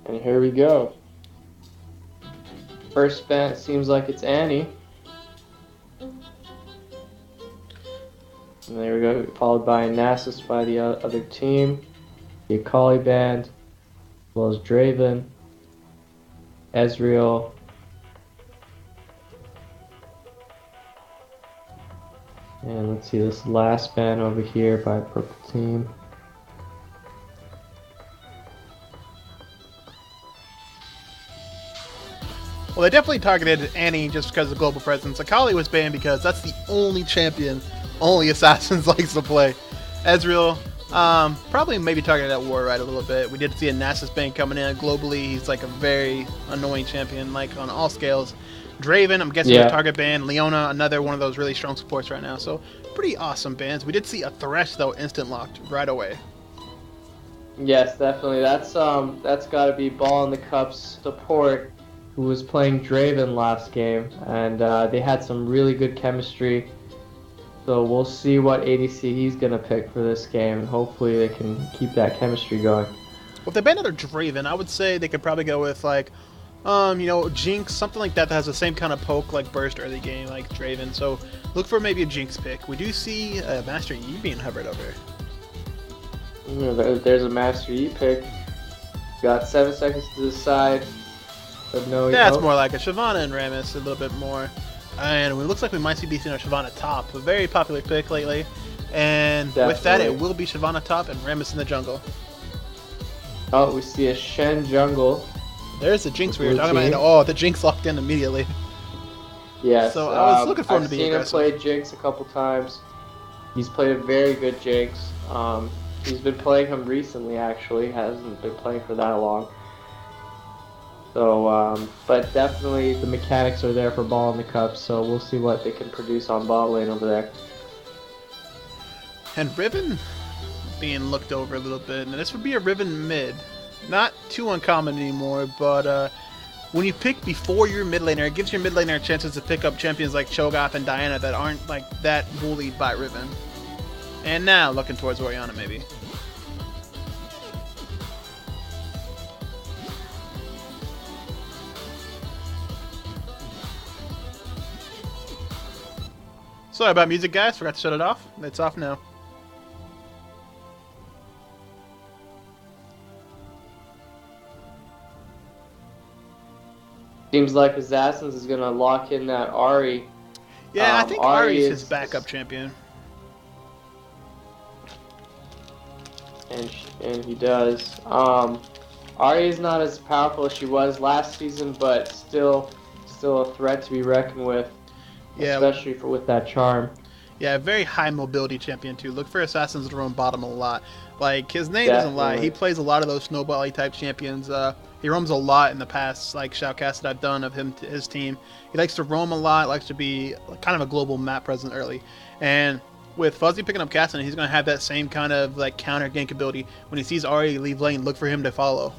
And here we go. First ban seems like it's Annie. And there we go, followed by Nasus by the other team. The Akali band, as well as Draven, Ezreal. And let's see this last ban over here by purple team. Well, they definitely targeted Annie just because of global presence. Akali was banned because that's the only champion only Assassins likes to play. Ezreal, probably maybe targeted at War right a little bit. We did see a Nasus ban coming in globally. He's like a very annoying champion, like on all scales. Draven, I'm guessing a target ban. Leona, another one of those really strong supports right now. So pretty awesome bans. We did see a Thresh though instant locked right away. Yes, definitely. That's got to be Ball in the Cups support, who was playing Draven last game, and they had some really good chemistry. So we'll see what ADC he's gonna pick for this game, and hopefully they can keep that chemistry going. Well, if they ban another Draven, I would say they could probably go with like, Jinx, something like that that has the same kind of poke like burst early game like Draven. So look for maybe a Jinx pick. We do see Master Yi being hovered over. There's a Master Yi pick. Got 7 seconds to decide. But no, that's more like a Shyvana and Rammus a little bit more. And it looks like we might be seeing a Shyvana top, a very popular pick lately. And with that, it will be Shyvana top and Rammus in the jungle. Oh, we see a Shen jungle. There's the Jinx we were talking about. Oh, the Jinx locked in immediately. Yes. So I was looking for him to be aggressive. I've seen him play Jinx a couple times. He's played a very good Jinx. He's been playing him recently, actually. Hasn't been playing for that long. So, but definitely the mechanics are there for Ball in the Cup, so we'll see what they can produce on bot lane over there. And Riven being looked over a little bit, and this would be a Riven mid. Not too uncommon anymore, but when you pick before your mid laner, it gives your mid laner chances to pick up champions like Cho'Gath and Diana that aren't like that bullied by Riven. And now looking towards Orianna maybe. Sorry about music, guys. Forgot to shut it off. It's off now. Seems like Assassins is going to lock in that Ahri. Yeah, I think Ahri is his backup champion. And he does. Ahri is not as powerful as she was last season, but still a threat to be reckoned with. Yeah, especially with that charm. Yeah, very high mobility champion too. Look for Assassins to roam bottom a lot. Like his name doesn't lie. He plays a lot of those snowbally type champions. He roams a lot in the past, like shoutcasts that I've done of him to his team. He likes to roam a lot. Likes to be kind of a global map presence early. And with Fuzzy picking up Cassidy, he's going to have that same kind of like counter gank ability. When he sees Ahri leave lane, look for him to follow.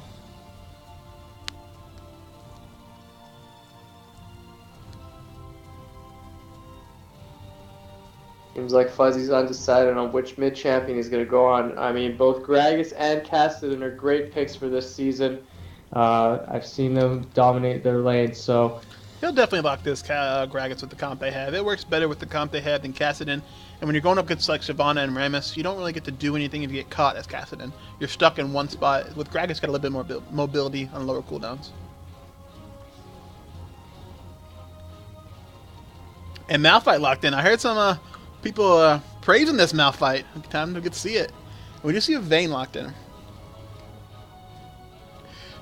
Seems like Fuzzy's undecided on which mid champion he's going to go on. I mean, both Gragas and Cassidy are great picks for this season. I've seen them dominate their lanes, so he'll definitely lock this Gragas with the comp they have. It works better with the comp they have than Kassadin. And when you're going up against like Shyvana and Rammus, you don't really get to do anything if you get caught as Kassadin. You're stuck in one spot. With Gragas, got a little bit more mobility on lower cooldowns. And Malphite locked in. I heard some people praising this Malphite. Time to get to see it. We do see a Vayne locked in.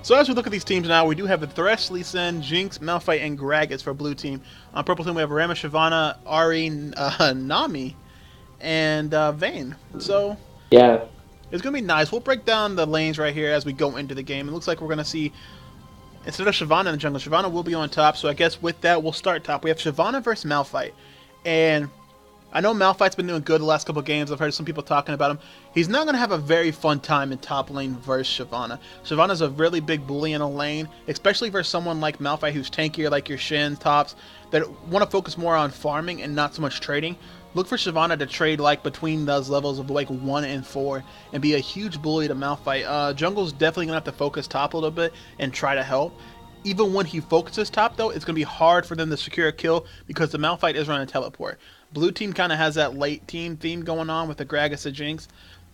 So as we look at these teams now, we do have the Thresh, Lee Sin, Jinx, Malphite, and Gragas for blue team. On purple team, we have Rammus, Shyvana, Ahri, Nami, and Vayne. So yeah, it's going to be nice. We'll break down the lanes right here as we go into the game. It looks like we're going to see, instead of Shyvana in the jungle, Shyvana will be on top. So I guess with that, we'll start top. We have Shyvana versus Malphite. And I know Malphite's been doing good the last couple of games. I've heard some people talking about him. He's not going to have a very fun time in top lane versus Shyvana. Shyvana's a really big bully in a lane, especially versus someone like Malphite who's tankier like your Shin tops that want to focus more on farming and not so much trading. Look for Shyvana to trade like between those levels of like 1 and 4 and be a huge bully to Malphite. Jungle's definitely gonna have to focus top a little bit and try to help. Even when he focuses top though, it's gonna be hard for them to secure a kill because the Malphite is running teleport. Blue team kind of has that late team theme going on with the Gragas and Jinx.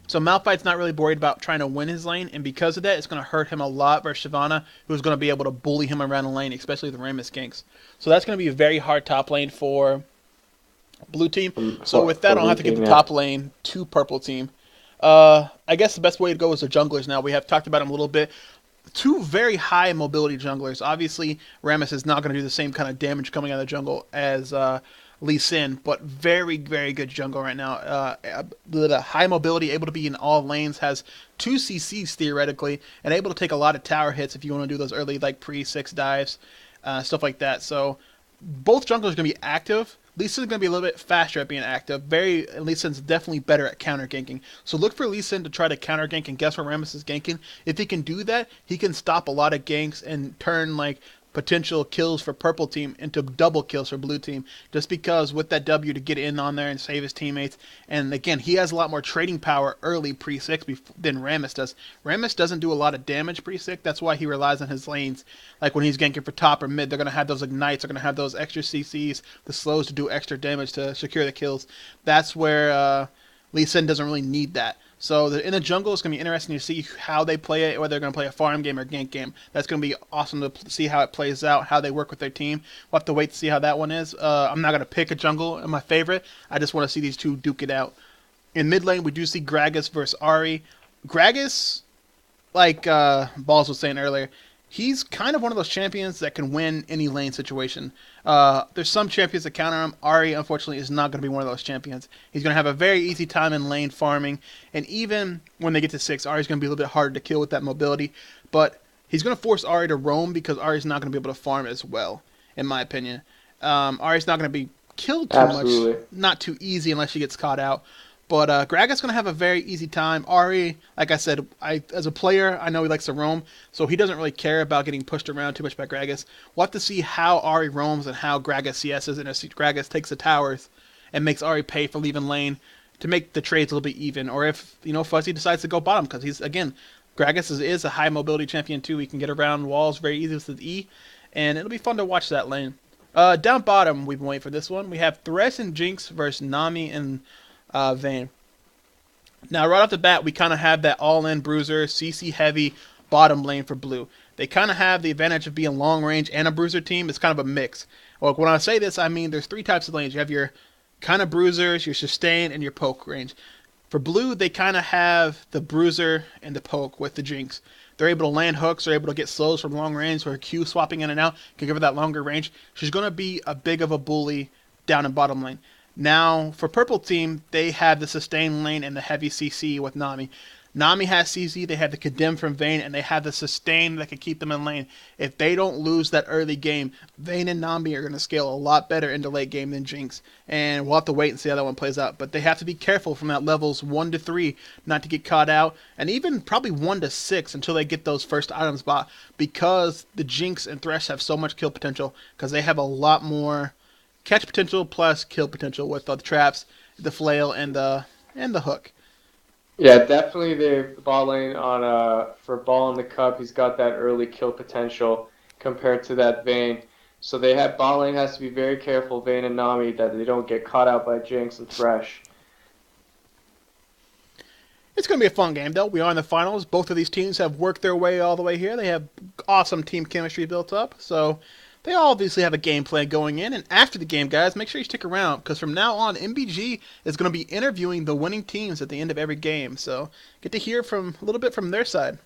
So Malphite's not really worried about trying to win his lane, and because of that, it's going to hurt him a lot versus Shyvana, who's going to be able to bully him around the lane, especially the Rammus ganks. So that's going to be a very hard top lane for blue team. So with that, For I'll blue have to give team, the yeah. top lane to purple team. I guess the best way to go is the junglers now. We have talked about them a little bit. Two very high mobility junglers. Obviously, Rammus is not going to do the same kind of damage coming out of the jungle as Lee Sin, but very, very good jungle right now. The high mobility, able to be in all lanes, has 2 CCs theoretically, and able to take a lot of tower hits if you want to do those early like pre-6 dives, stuff like that. So both junglers are going to be active. Lee Sin's going to be a little bit faster at being active. Lee Sin's definitely better at counter ganking. So look for Lee Sin to try to counter gank and guess where Rammus is ganking. If he can do that, he can stop a lot of ganks and turn like potential kills for purple team into double kills for blue team, just because with that W to get in on there and save his teammates. And again, he has a lot more trading power early pre-6 than Rammus does. Rammus doesn't do a lot of damage pre-6. That's why he relies on his lanes. Like when he's ganking for top or mid, they're going to have those ignites, they're going to have those extra CCs, the slows to do extra damage to secure the kills. That's where Lee Sin doesn't really need that. So in the jungle, it's going to be interesting to see how they play it, whether they're going to play a farm game or gank game. That's going to be awesome to see how it plays out, how they work with their team. We'll have to wait to see how that one is. I'm not going to pick a jungle in my favorite. I just want to see these two duke it out. In mid lane, we do see Gragas versus Ahri. Gragas, like Balls was saying earlier, he's kind of one of those champions that can win any lane situation. There's some champions that counter him. Ahri, unfortunately, is not going to be one of those champions. He's going to have a very easy time in lane farming, and even when they get to 6, Ahri's going to be a little bit harder to kill with that mobility, but he's going to force Ahri to roam because Ahri's not going to be able to farm as well, in my opinion. Ahri's not going to be killed too much, Absolutely. not too easy unless she gets caught out. But Gragas going to have a very easy time. Ahri, like I said, as a player, I know he likes to roam, so he doesn't really care about getting pushed around too much by Gragas. We'll have to see how Ahri roams and how Gragas CSs, and if Gragas takes the towers and makes Ahri pay for leaving lane to make the trades a little bit even, or if Fuzzy decides to go bottom, because he's, again, Gragas is a high mobility champion too. He can get around walls very easily with his E, and it'll be fun to watch that lane. Down bottom, we've been waiting for this one. We have Thresh and Jinx versus Nami and Vayne. Now, right off the bat, we kind of have that all-in bruiser, CC heavy bottom lane for blue. They kind of have the advantage of being long range and a bruiser team. It's kind of a mix. Well, when I say this, I mean there's 3 types of lanes. You have your kind of bruisers, your sustain, and your poke range. For blue, they kind of have the bruiser and the poke with the Jinx. They're able to land hooks, they're able to get slows from long range, where Q swapping in and out can give her that longer range. She's going to be a big of a bully down in bottom lane. Now, for purple team, they have the sustain lane and the heavy CC with Nami. Nami has CC, they have the condemn from Vayne, and they have the sustain that can keep them in lane. If they don't lose that early game, Vayne and Nami are going to scale a lot better into late game than Jinx. And we'll have to wait and see how that one plays out. But they have to be careful from that levels 1 to 3 not to get caught out, and even probably 1 to 6 until they get those first items bought, because the Jinx and Thresh have so much kill potential, because they have a lot more catch potential plus kill potential with the traps, the flail, and the hook. Yeah, definitely the ball lane on for ball in the cup. He's got that early kill potential compared to that Vayne. So ball lane has to be very careful, Vayne and Nami, that they don't get caught out by Jinx and Thresh. It's going to be a fun game, though. We are in the finals. Both of these teams have worked their way all the way here. They have awesome team chemistry built up. So they obviously have a game plan going in. And after the game, guys, make sure you stick around, because from now on, NBG is going to be interviewing the winning teams at the end of every game. So get to hear from a little bit from their side.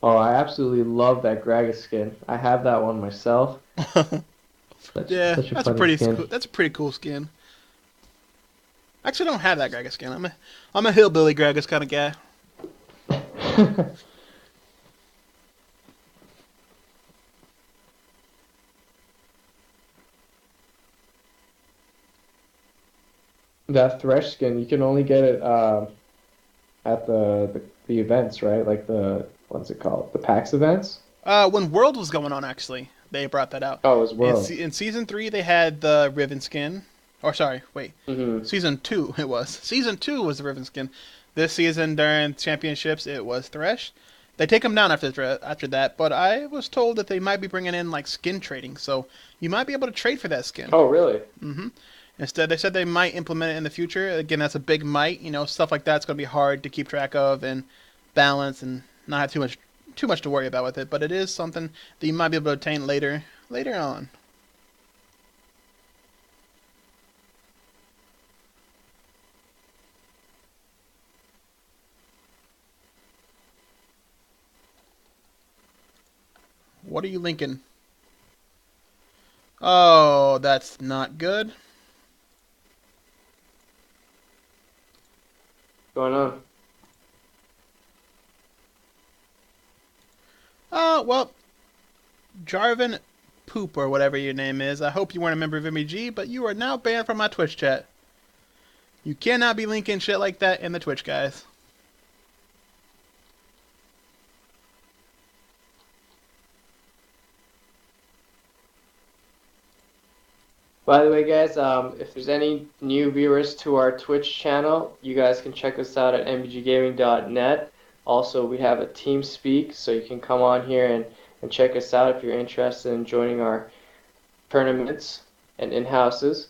Oh, I absolutely love that Gragas skin. I have that one myself. Yeah, Such a funny skin. that's a pretty cool skin. Actually, I don't have that Gragas skin. I'm a hillbilly Gragas kind of guy. That Thresh skin, you can only get it at the the events, right? Like the what's it called? The PAX events? When World was going on, actually, they brought that out. Oh, it was World. In season 3, they had the Riven skin. Or sorry, wait, Mm-hmm. season 2 it was. Season 2 was the Riven skin. This season during championships, it was Thresh. They take them down after that, but I was told that they might be bringing in like skin trading, so you might be able to trade for that skin. Oh, really? Instead, they said they might implement it in the future. Again, that's a big might. You know, stuff like that's going to be hard to keep track of and balance, and not have too much to worry about with it. But it is something that you might be able to obtain later on. What are you linking? Oh, that's not good. What's going on? Well, Jarvan Poop or whatever your name is. I hope you weren't a member of NBG, but you are now banned from my Twitch chat. You cannot be linking shit like that in the Twitch, guys. By the way, guys, if there's any new viewers to our Twitch channel, you guys can check us out at nbggaming.net. Also, we have a TeamSpeak, so you can come on here and check us out if you're interested in joining our tournaments and in-houses.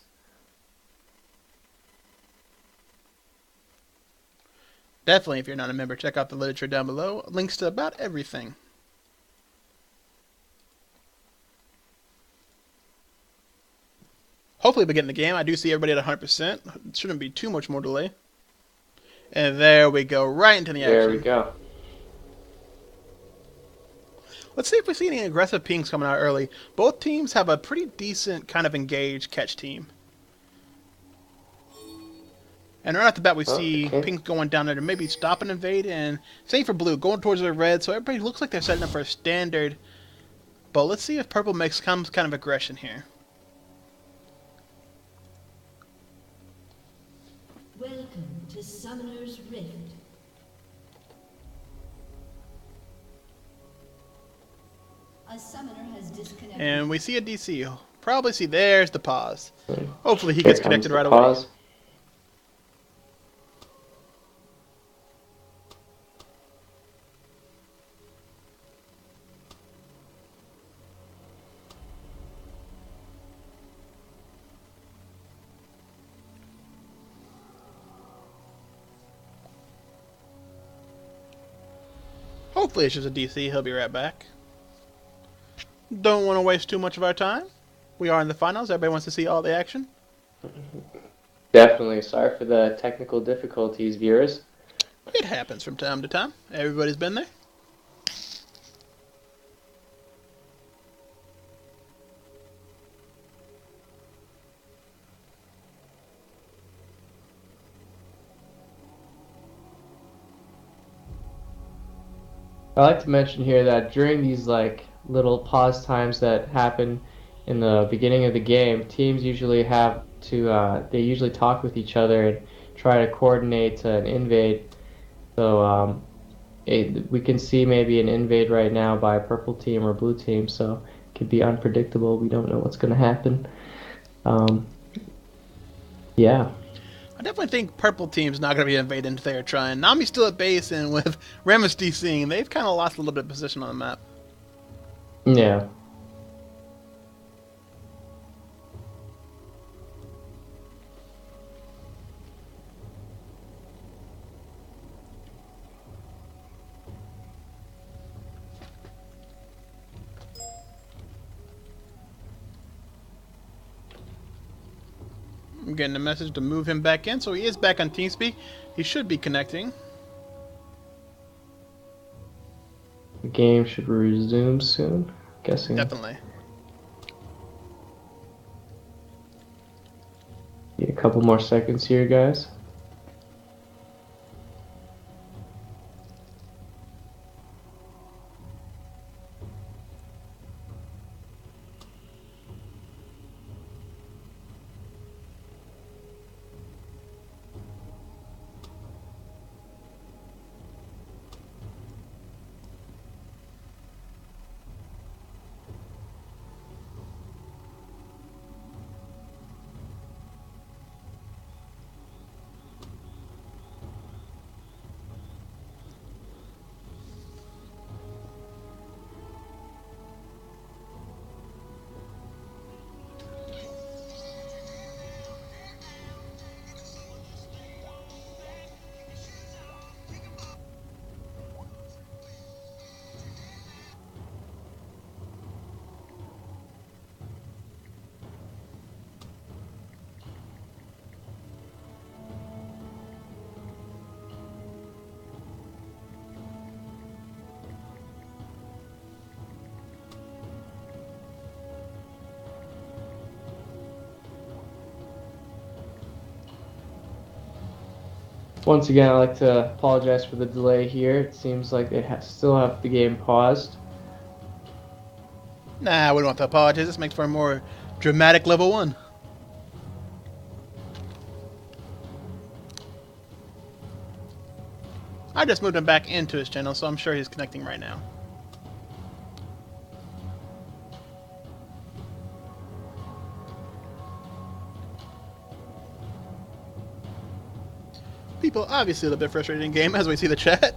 Definitely, if you're not a member, check out the literature down below. Links to about everything. Hopefully we get in the game. I do see everybody at 100%. It shouldn't be too much more delay. And there we go, right into the action. There we go. Let's see if we see any aggressive pings coming out early. Both teams have a pretty decent kind of engaged catch team. And right off the bat, we see pink going down there to maybe stop and invade. And same for blue, going towards the red. So everybody looks like they're setting up for a standard. But let's see if purple makes some kind of aggression here. Welcome to Summoner's Rift. A summoner has disconnected. And we see a DC. Probably see there's the pause. Hopefully he gets connected right away. Hopefully it's just a DC. He'll be right back. Don't want to waste too much of our time. We are in the finals. Everybody wants to see all the action. Definitely. Sorry for the technical difficulties, viewers. It happens from time to time. Everybody's been there. I like to mention here that during these like little pause times that happen in the beginning of the game, teams usually have to they usually talk with each other and try to coordinate an invade. So we can see maybe an invade right now by a purple team or blue team, so it could be unpredictable. We don't know what's going to happen. Yeah. I definitely think purple team's not going to be invading if they're trying. Nami's still at base, and with Remus DCing, they've kind of lost a little bit of position on the map. Yeah. I'm getting a message to move him back in, so he is back on TeamSpeak. He should be connecting. The game should resume soon, I'm guessing. Definitely. Need a couple more seconds here, guys. Once again, I'd like to apologize for the delay here. It seems like they still have the game paused. Nah, we don't want to apologize. This makes for a more dramatic level 1. I just moved him back into his channel, so I'm sure he's connecting right now. People obviously a little bit frustrated in game as we see the chat.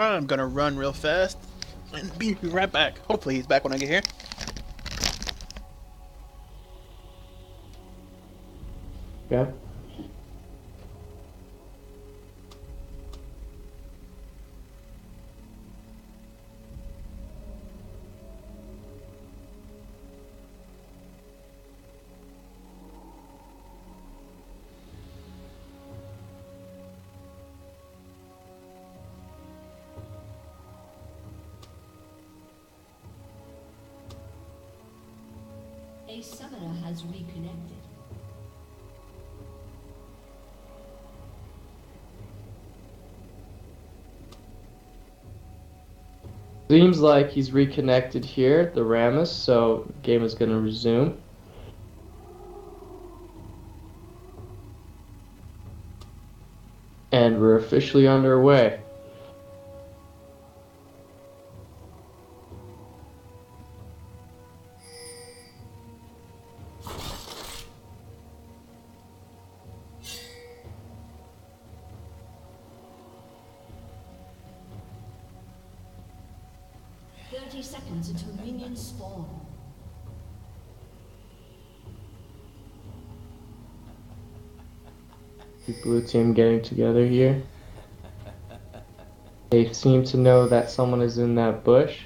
I'm gonna run real fast and be right back. Hopefully he's back when I get here. Yeah. A summoner has reconnected. Seems like he's reconnected here, the Rammus, so the game is going to resume. And we're officially underway. Seconds until minions spawn. The blue team getting together here. They seem to know that someone is in that bush.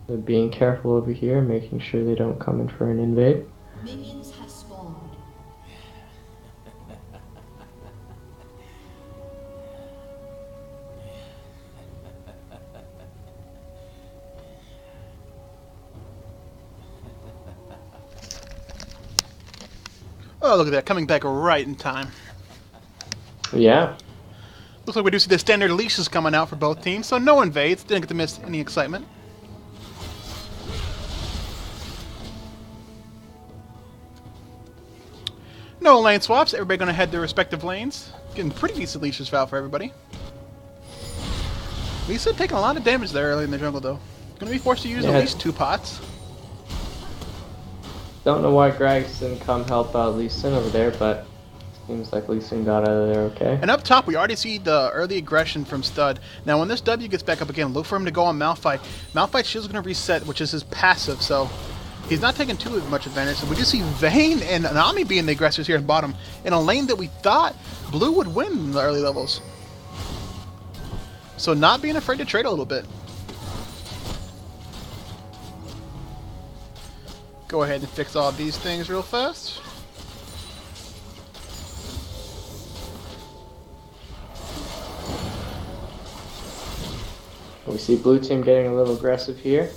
They're being careful over here, making sure they don't come in for an invade. Minions have spawned. Oh, look at that, coming back right in time. Yeah. Looks like we do see the standard leashes coming out for both teams, so no invades. Didn't get to miss any excitement. No lane swaps. Everybody going to head their respective lanes. Getting pretty decent leashes foul for everybody. Lisa taking a lot of damage there early in the jungle, though. Going to be forced to use at least 2 pots. Don't know why Grags didn't come help out Lee Sin over there, but seems like Lee Sin got out of there okay. And up top, we already see the early aggression from Stud. Now, when this W gets back up again, look for him to go on Malphite. Malphite's shield's going to reset, which is his passive, so he's not taking too much advantage. So we do see Vayne and Nami being the aggressors here in bottom, in a lane that we thought Blue would win in the early levels. So not being afraid to trade a little bit. Go ahead and fix all these things real fast. We see blue team getting a little aggressive here.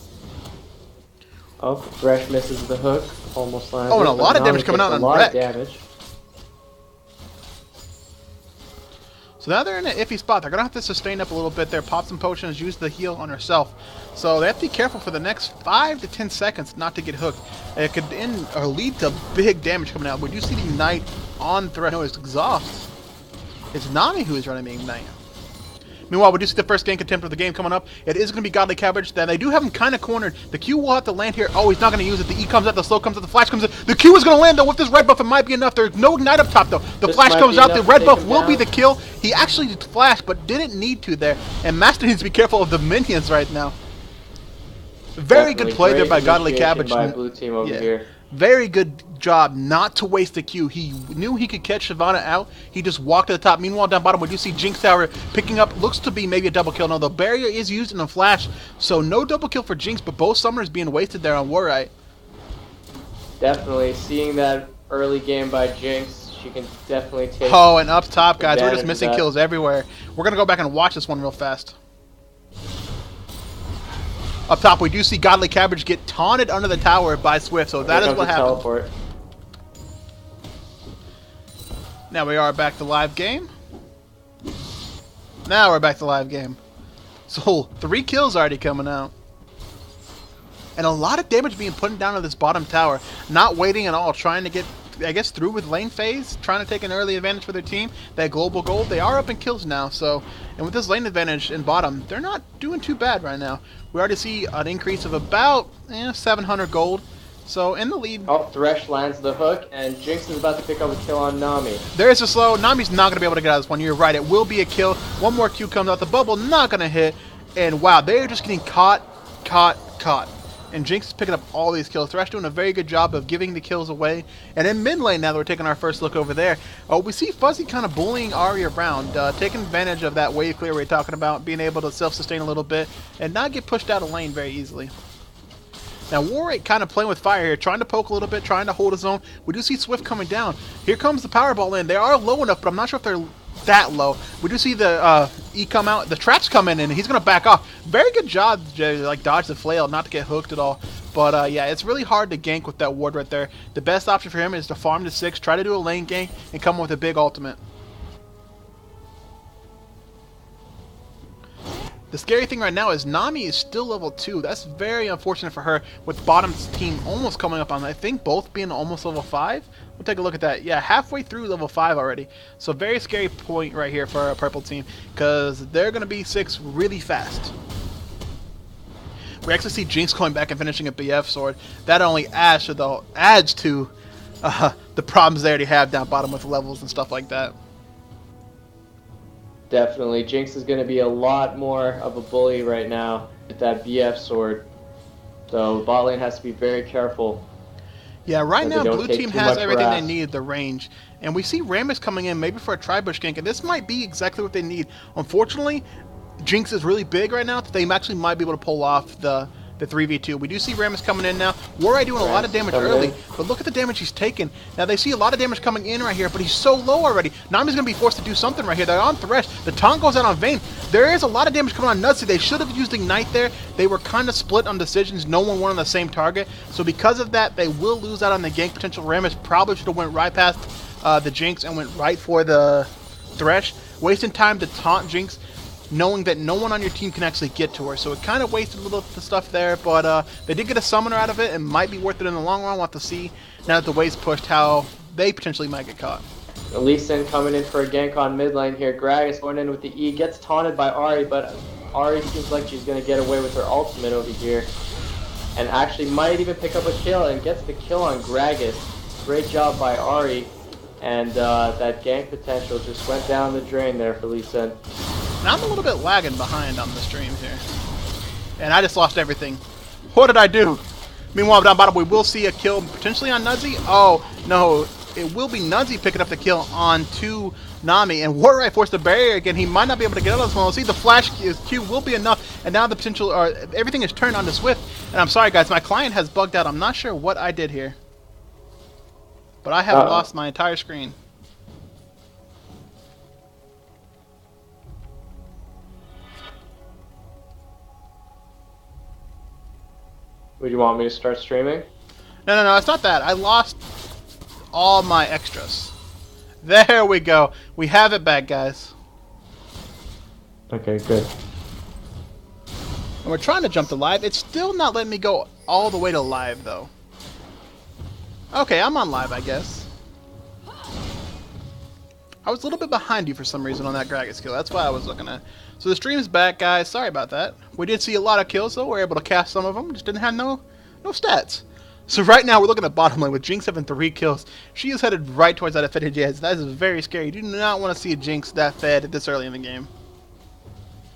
Oh, Thresh misses the hook, almost landed. Oh, and a lot of damage coming out on a lot Wreck. of damage. So now they're in an iffy spot. They're going to have to sustain up a little bit there, pop some potions, use the heal on herself. So they have to be careful for the next 5 to 10 seconds not to get hooked. It could end or lead to big damage coming out. We do see the Ignite on threat. No, it's Exhaust. It's Nami who is running the Ignite. Meanwhile, we do see the first gank attempt of the game coming up. It is going to be Godly Cabbage. Then they do have him kind of cornered. The Q will have to land here. Oh, he's not going to use it. The E comes out, the slow comes out, the flash comes out. The Q is going to land, though. With this red buff, it might be enough. There's no Ignite up top, though. The This flash might comes be out. The enough red to buff take him will be down. the kill. He actually did flash, but didn't need to there. And Master needs to be careful of the minions right now. Very Definitely good play there great by Godly initiation Cabbage. by blue team over here. Very good job not to waste the Q. He knew he could catch Shyvana out. He just walked to the top. Meanwhile, down bottom, we do see Jinx Tower picking up. Looks to be maybe a double kill. No, the barrier is used in a flash. So no double kill for Jinx, but both summoners being wasted there on Warite. Definitely seeing that early game by Jinx. She can definitely take. Oh, and up top, guys, we're advantage just of missing that. kills everywhere. We're going to go back and watch this one real fast. Up top, we do see Godly Cabbage get taunted under the tower by Swift, so that Here is comes what the happened. teleport. Now we are back to live game. Now we're back to live game. So 3 kills already coming out. And a lot of damage being put down to this bottom tower. Not waiting at all, trying to get, I guess, through with lane phase, trying to take an early advantage for their team. That global gold, they are up in kills now, so, and with this lane advantage in bottom, they're not doing too bad right now. We already see an increase of about 700 gold. So in the lead. Oh, Thresh lands the hook, and Jinx is about to pick up a kill on Nami. There's a slow. Nami's not going to be able to get out of this one. You're right. It will be a kill. One more Q comes out. The bubble not going to hit. And wow, they're just getting caught. And Jinx is picking up all these kills. Thresh doing a very good job of giving the kills away. And in mid lane now that we're taking our first look over there, we see Fuzzy kind of bullying Ahri around, taking advantage of that wave clear we're talking about, being able to self-sustain a little bit and not get pushed out of lane very easily. Now Warwick kind of playing with fire here, trying to poke a little bit, trying to hold his own. We do see Swift coming down. Here comes the Powerball in. They are low enough, but I'm not sure if they're that low. We do see the E come out. The traps come in, and he's going to back off. Very good job, like dodge the flail, not to get hooked at all. But yeah, it's really hard to gank with that ward right there. The best option for him is to farm to 6, try to do a lane gank, and come with a big ultimate. The scary thing right now is Nami is still level 2. That's very unfortunate for her, with bottom's team almost coming up on, I think, both being almost level 5. We'll take a look at that. Yeah, halfway through level 5 already. So very scary point right here for our purple team, because they're going to be 6 really fast. We actually see Jinx going back and finishing a BF sword. That only adds to the problems they already have down bottom with levels and stuff like that. Definitely. Jinx is going to be a lot more of a bully right now with that BF sword. So bot lane has to be very careful. Yeah, right So now they don't blue take team too has much everything they harass. need at the range. And we see Rammus coming in maybe for a tri-bush gank, and this might be exactly what they need. Unfortunately, Jinx is really big right now that they actually might be able to pull off the 3v2. We do see Rammus coming in now. Wareye doing a lot of damage coming early, in. but look at the damage he's taken. Now they see a lot of damage coming in right here, but he's so low already. Nami's going to be forced to do something right here. They're on Thresh. The taunt goes out on Vayne. There is a lot of damage coming on Nutsy. They should have used Ignite there. They were kind of split on decisions. No one went on the same target. So because of that, they will lose out on the gank potential. Rammus probably should have went right past the Jinx and went right for the Thresh, wasting time to taunt Jinx, knowing that no one on your team can actually get to her. So it kind of wasted a little of the stuff there, but they did get a summoner out of it and might be worth it in the long run. We'll have to see, now that the wave's pushed, how they potentially might get caught. Lee Sin coming in for a gank on mid lane here. Gragas going in with the E, gets taunted by Ahri, but Ahri seems like she's going to get away with her ultimate over here. And actually might even pick up a kill and gets the kill on Gragas. Great job by Ahri. And that gank potential just went down the drain there for Lee Sin. Now I'm a little bit lagging behind on the stream here. And I just lost everything. What did I do? Meanwhile, down bottom, we will see a kill potentially on Nudsy. Oh, no. It will be Nudsy picking up the kill on to Nami. And Warrior forced the barrier again. He might not be able to get out of this one. We'll see the flash Q will be enough. And now the potential, everything is turned on to Swift. And I'm sorry, guys. My client has bugged out. I'm not sure what I did here. But I have lost my entire screen. Would you want me to start streaming? No, it's not that. I lost all my extras. There we go. We have it back, guys. Okay, good. And we're trying to jump to live. It's still not letting me go all the way to live, though. Okay, I'm on live, I guess. I was a little bit behind you for some reason on that Gragas kill. That's why I was looking at. So the stream's back, guys. Sorry about that. We did see a lot of kills, though. We were able to cast some of them. Just didn't have no stats. So right now we're looking at bottom lane with Jinx having 3 kills. She is headed right towards that advantage edge. That is very scary. You do not want to see a Jinx that fed this early in the game.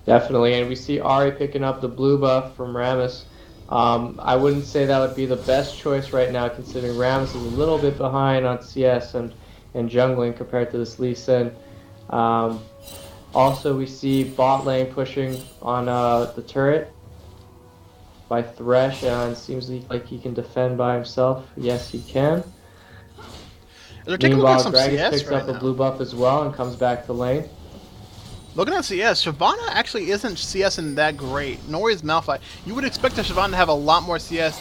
Definitely, and we see Ari picking up the blue buff from Rammus. I wouldn't say that would be the best choice right now, considering Rammus is a little bit behind on CS and jungling compared to this Lee Sin. Also, we see bot lane pushing on the turret by Thresh, and it seems like he can defend by himself. Yes, he can. Meanwhile, Gragas picks up a blue buff as well and comes back to lane. Looking at CS, Shyvana actually isn't CSing that great, nor is Malphite. You would expect a Shyvana to have a lot more CS,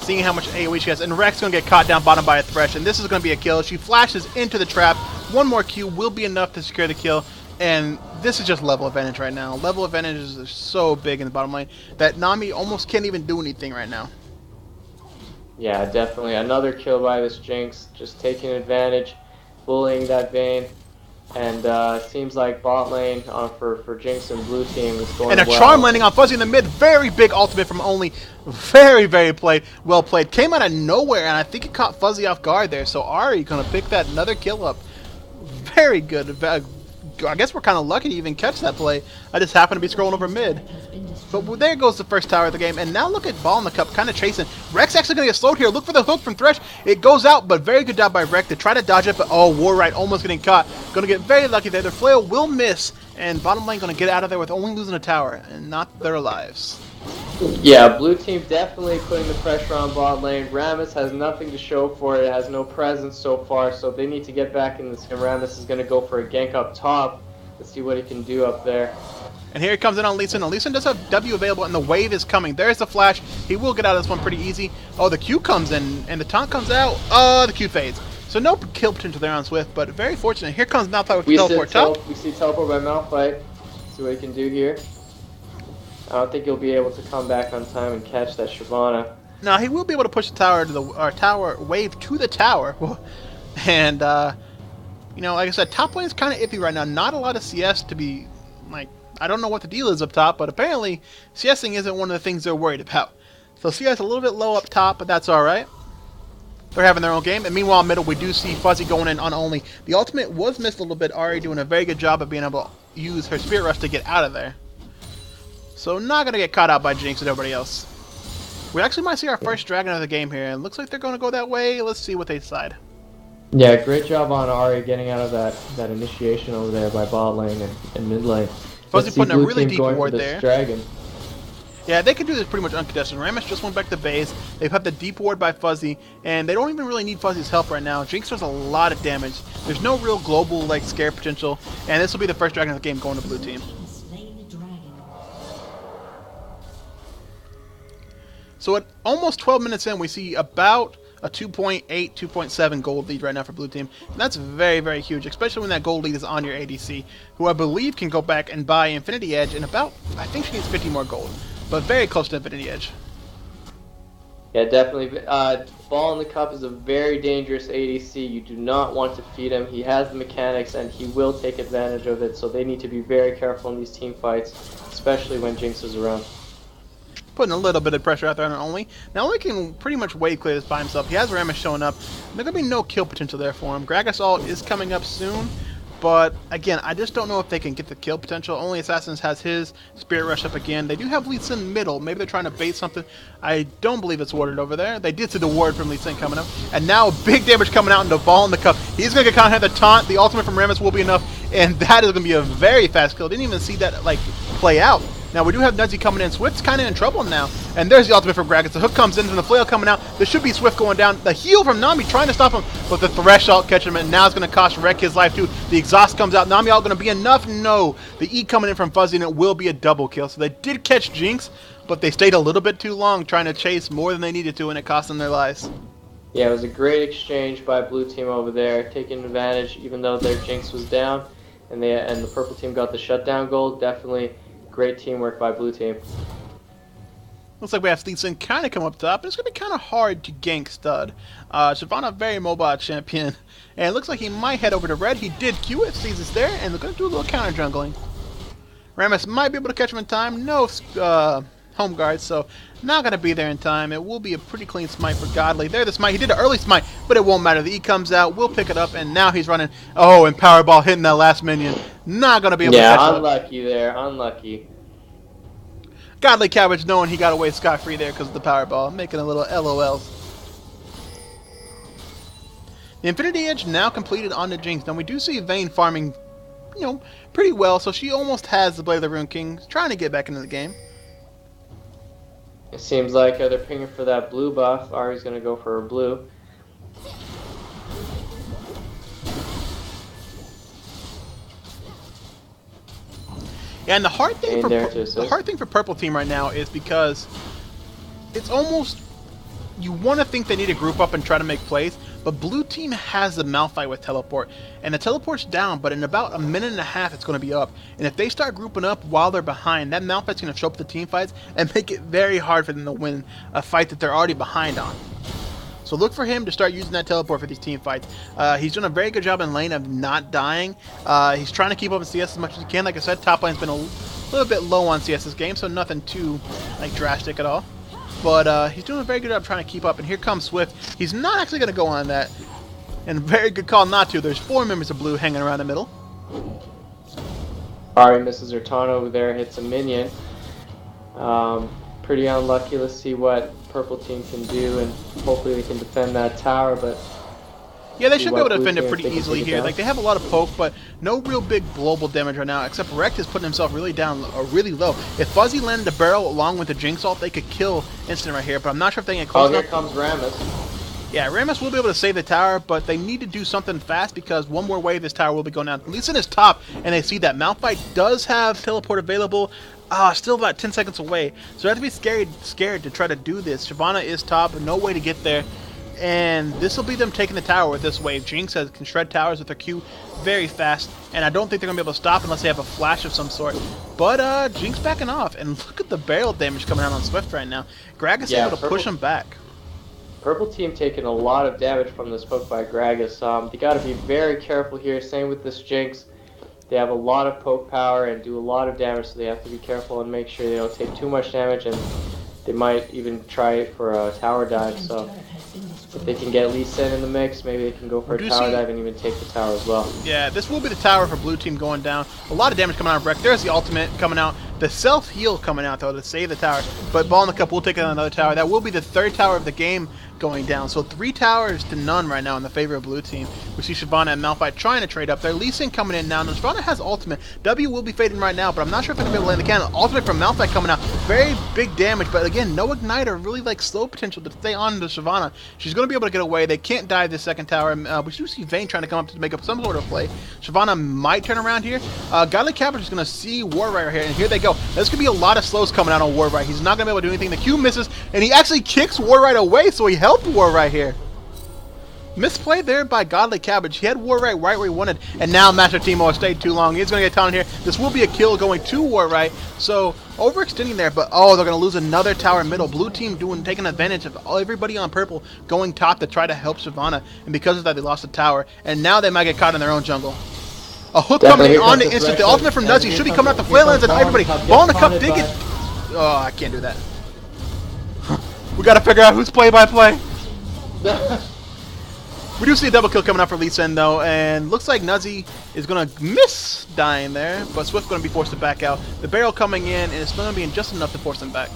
seeing how much AoE she has. And Rex going to get caught down bottom by a Thresh, and this is going to be a kill. She flashes into the trap. One more Q will be enough to secure the kill. And this is just level advantage right now. Level advantage is so big in the bottom lane that Nami almost can't even do anything right now. Yeah, definitely. Another kill by this Jinx, just taking advantage, bullying that Vayne. And seems like bot lane for Jinx and blue team is going well. And a charm landing on Fuzzy in the mid. Very big ultimate from Only. Very, very well played. Came out of nowhere, and I think it caught Fuzzy off guard there. So Ari going to pick that another kill up. Very good. I guess we're kind of lucky to even catch that play. I just happened to be scrolling over mid. But there goes the first tower of the game. And now look at Ball in the Cup kind of chasing. Rex actually going to get slowed here. Look for the hook from Thresh. It goes out, but very good job by Rex to try to dodge it. But oh, Warrite almost getting caught. Going to get very lucky there. Their flail will miss. And bottom lane going to get out of there with only losing a tower and not their lives. Yeah, blue team definitely putting the pressure on bot lane. Rammus has nothing to show for it. It has no presence so far, so they need to get back in this game. Rammus is going to go for a gank up top. Let's see what he can do up there. And here he comes in on Lee Sin. Lee Sin does have W available, and the wave is coming. There's the flash. He will get out of this one pretty easy. Oh, the Q comes in, and the taunt comes out. The Q fades. So no kill potential there on Swift, but very fortunate. Here comes Malphite with the teleport top. We see teleport by Malphite. See what he can do here. I don't think he'll be able to come back on time and catch that Shyvana. No, he will be able to push the tower to the tower wave to the tower. And you know, like I said, top lane is kind of iffy right now. Not a lot of CS to be like. I don't know what the deal is up top, but apparently CSing isn't one of the things they're worried about. So CS a little bit low up top, but that's all right. They're having their own game. And meanwhile, middle, we do see Fuzzy going in on Only. The ultimate was missed a little bit. Ari doing a very good job of being able to use her Spirit Rush to get out of there. So not going to get caught out by Jinx and everybody else. We actually might see our first dragon of the game here. And it looks like they're going to go that way. Let's see what they decide. Yeah, great job on Ari getting out of that initiation over there by bot lane and mid lane. Fuzzy putting a really deep ward there. Dragon. Yeah, they can do this pretty much uncontested. Rammus just went back to base. They've had the deep ward by Fuzzy, and they don't even really need Fuzzy's help right now. Jinx does a lot of damage. There's no real global like scare potential, and this will be the first dragon of the game going to blue team. So at almost 12 minutes in, we see about a 2.8, 2.7 gold lead right now for blue team. And that's very, very huge, especially when that gold lead is on your ADC, who I believe can go back and buy Infinity Edge in about, I think she needs 50 more gold, but very close to Infinity Edge. Yeah, definitely. Ball in the Cup is a very dangerous ADC. You do not want to feed him. He has the mechanics, and he will take advantage of it, so they need to be very careful in these team fights, especially when Jinx is around. Putting a little bit of pressure out there on Only. Now Only can pretty much wave clear this by himself. He has Rammus showing up. There's going to be no kill potential there for him. Gragas ult is coming up soon. But again, I just don't know if they can get the kill potential. Only Assassins has his Spirit Rush up again. They do have Lee Sin middle. Maybe they're trying to bait something. I don't believe it's warded over there. They did see the ward from Lee Sin coming up. And now big damage coming out into Ball in the Cup. He's going to get caught in the taunt. The ultimate from Rammus will be enough. And that is going to be a very fast kill. Didn't even see that like play out. Now we do have Nudzy coming in. Swift's kind of in trouble now. And there's the ultimate from Gragas. The hook comes in from the flail coming out. There should be Swift going down. The heal from Nami trying to stop him. But the Thresh ult catches him. And now it's going to cost Wreck his life too. The exhaust comes out. Nami ult going to be enough? No. The E coming in from Fuzzy and it will be a double kill. So they did catch Jinx. But they stayed a little bit too long trying to chase more than they needed to. And it cost them their lives. Yeah, it was a great exchange by blue team over there. Taking advantage even though their Jinx was down. and the purple team got the shutdown goal. Definitely great teamwork by blue team. Looks like we have Lee Sin kind of come up top, but it's going to be kind of hard to gank Stud. Shyvana, very mobile champion, and it looks like he might head over to red. He did Q it, sees it's there, and they're going to do a little counter jungling. Rammus might be able to catch him in time. No home guard, so not going to be there in time. It will be a pretty clean smite for Godly. There, the smite. He did an early smite, but it won't matter. The E comes out. We'll pick it up, and now he's running. Oh, and Powerball hitting that last minion. Not going to be able to catch up. Yeah, unlucky there. Unlucky. Godly Cabbage knowing he got away scot-free there because of the Powerball, making a little LOLs. The Infinity Edge now completed on the Jinx. Now we do see Vayne farming, you know, pretty well, so she almost has the Blade of the Rune King, trying to get back into the game. It seems like they're pinging for that blue buff. Ari's going to go for her blue. Yeah, and the hard thing for Purple Team right now is because it's almost, you want to think they need to group up and try to make plays, but Blue Team has the Malphite with Teleport, and the Teleport's down, but in about a minute and a half it's going to be up, and if they start grouping up while they're behind, that Malphite's going to show up the team fights and make it very hard for them to win a fight that they're already behind on. So look for him to start using that teleport for these team fights. He's done a very good job in lane of not dying. He's trying to keep up in CS as much as he can. Like I said, top lane's been a little bit low on CS this game, so nothing too drastic at all. But he's doing a very good job trying to keep up. And here comes Swift. He's not actually going to go on that. And very good call not to. There's 4 members of blue hanging around the middle. Ari misses her taunt over there, hits a minion. Pretty unlucky. Let's see what purple team can do, and hopefully they can defend that tower. But yeah, they should be able to defend it pretty easily here. Like, they have a lot of poke, but no real big global damage right now, except Rekt is putting himself really down, or really low. If Fuzzy landed a barrel along with the Jinx ult, they could kill instant right here, but I'm not sure if they can get close enough. Here comes Rammus. Yeah, Rammus will be able to save the tower, but they need to do something fast because one more wave this tower will be going down. Lee Sin is top, and they see that Malphite does have teleport available. Still about 10 seconds away, so they have to be scared to try to do this. Shyvana is top, no way to get there, and this will be them taking the tower with this wave. Jinx can shred towers with her Q very fast, and I don't think they're going to be able to stop unless they have a flash of some sort. But Jinx backing off, and look at the barrel damage coming out on Swift right now. Gragas able to push him back. Purple team taking a lot of damage from this poke by Gragas. They got to be very careful here. Same with this Jinx. They have a lot of poke power and do a lot of damage, so they have to be careful and make sure they don't take too much damage, and they might even try it for a tower dive. So if they can get Lee Sin in the mix, maybe they can go for a tower dive and even take the tower as well. Yeah, this will be the tower for blue team going down. A lot of damage coming out of Rekt. There's the ultimate coming out. The self-heal coming out, though, to save the tower. But Ball in the Cup will take on another tower. That will be the 3rd tower of the game going down. So 3 towers to none right now in the favor of blue team. We see Shyvana and Malphite trying to trade up there. Lee Sin coming in now. Now Shyvana has ultimate. W will be fading right now, but I'm not sure if they're going to be able to land the cannon. Ultimate from Malphite coming out. Very big damage, but again, no igniter. Really slow potential to stay on to Shyvana. She's going to be able to get away. They can't dive this 2nd tower. We do see Vayne trying to come up to make up some sort of play. Shyvana might turn around here. Godly Cabbage is going to see War right here, and here they go. There's going to be a lot of slows coming out on War right. He's not going to be able to do anything. The Q misses, and he actually kicks War right away, so he helped War right here. Misplay there by Godly Cabbage. He had War right where he wanted, and now Master Teemo stayed too long. He's going to get taunted here. This will be a kill going to War right, so overextending there, but oh, they're going to lose another tower middle. Blue team taking advantage of everybody on purple going top to try to help Shyvana, and because of that, they lost the tower, and now they might get caught in their own jungle. A hook coming in on the instant. The ultimate from Nuzzy should be coming out the flail lands, and everybody. Ball in the Cup did get. Oh, I can't do that. We got to figure out who's play-by-play. We do see a double kill coming out for Lee Sin, though, and looks like Nuzzy is going to miss dying there, but Swift's going to be forced to back out. The barrel coming in, and it's going to be in just enough to force him back.